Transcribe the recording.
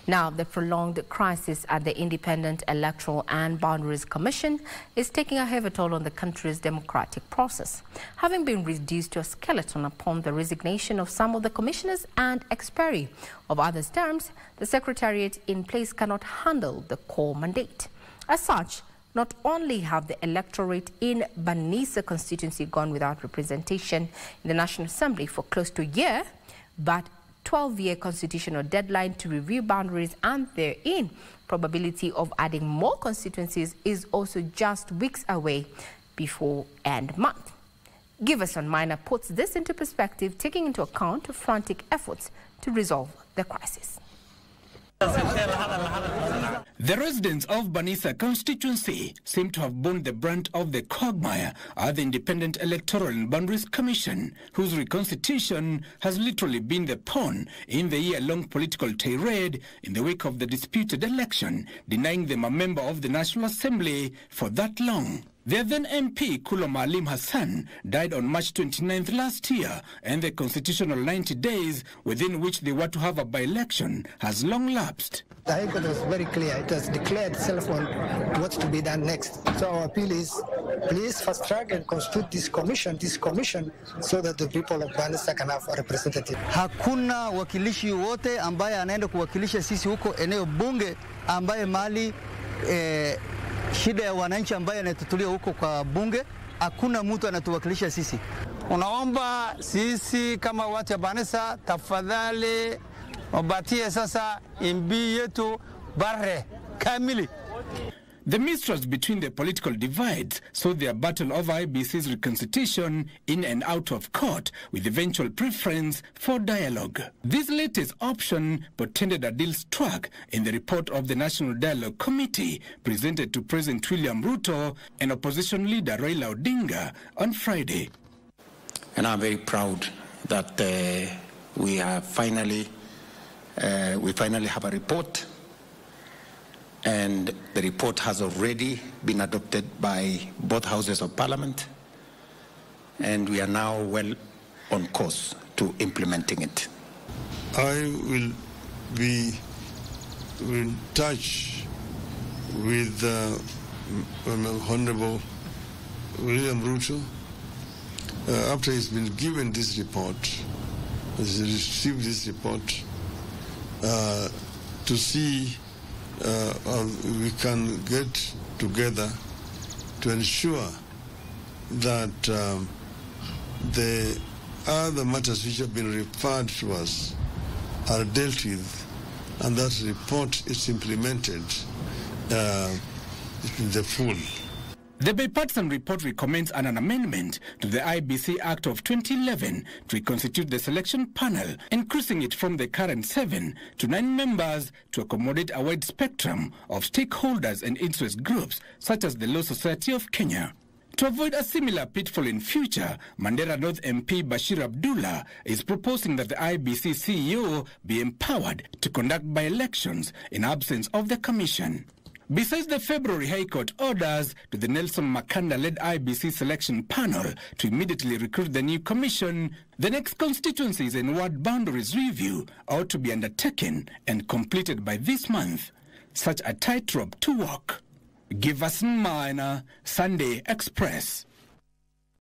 Now, the prolonged crisis at the Independent Electoral and Boundaries Commission is taking a heavy toll on the country's democratic process. Having been reduced to a skeleton upon the resignation of some of the commissioners and expiry of others' terms, the secretariat in place cannot handle the core mandate. As such, not only have the electorate in Banisa constituency gone without representation in the National Assembly for close to a year, but 12-year constitutional deadline to review boundaries and therein probability of adding more constituencies is also just weeks away before end month. Give Us On Minor puts this into perspective, taking into account frantic efforts to resolve the crisis. The residents of Banisa constituency seem to have borne the brunt of the quagmire at the Independent Electoral and Boundaries Commission, whose reconstitution has literally been the pawn in the year-long political tirade in the wake of the disputed election, denying them a member of the National Assembly for that long. Their then MP, Kulo Maalim Hassan, died on March 29th last year, and the constitutional 90 days within which they were to have a by-election has long lapsed. The High Court was very clear. It has declared itself on what's to be done next. So our appeal is, please fast track and constitute this commission, so that the people of Banisa can have a representative. Hakuna wakilishi wote ambaye anaenda kuwakilisha sisi huko eneo bunge ambaye mali shida ya wananchi ambaye anatutulia huko kwa bunge, hakuna mtu anatuwakilisha sisi. Unaomba sisi kama watu wa Banisa, tafadhali wabatie sasa imbi yetu bare kamili. The mistrust between the political divides saw their battle over IEBC's reconstitution in and out of court, with eventual preference for dialogue. This latest option portended a deal struck in the report of the National Dialogue Committee presented to President William Ruto and opposition leader Raila Odinga on Friday. And I'm very proud that we finally have a report. And the report has already been adopted by both houses of parliament, and we are now well on course to implementing it. I will be in touch with Honorable William Ruto after he's been given this report, has received this report, to see we can get together to ensure that the other matters which have been referred to us are dealt with, and that report is implemented in the full. The bipartisan report recommends an amendment to the IEBC Act of 2011 to reconstitute the selection panel, increasing it from the current 7 to 9 members to accommodate a wide spectrum of stakeholders and interest groups, such as the Law Society of Kenya. To avoid a similar pitfall in future, Mandera North MP Bashir Abdullah is proposing that the IEBC CEO be empowered to conduct by-elections in absence of the Commission. Besides the February High Court orders to the Nelson Makanda-led IEBC selection panel to immediately recruit the new commission, the next constituencies and ward boundaries review ought to be undertaken and completed by this month. Such a tightrope to walk. Give Us Minor, Sunday Express.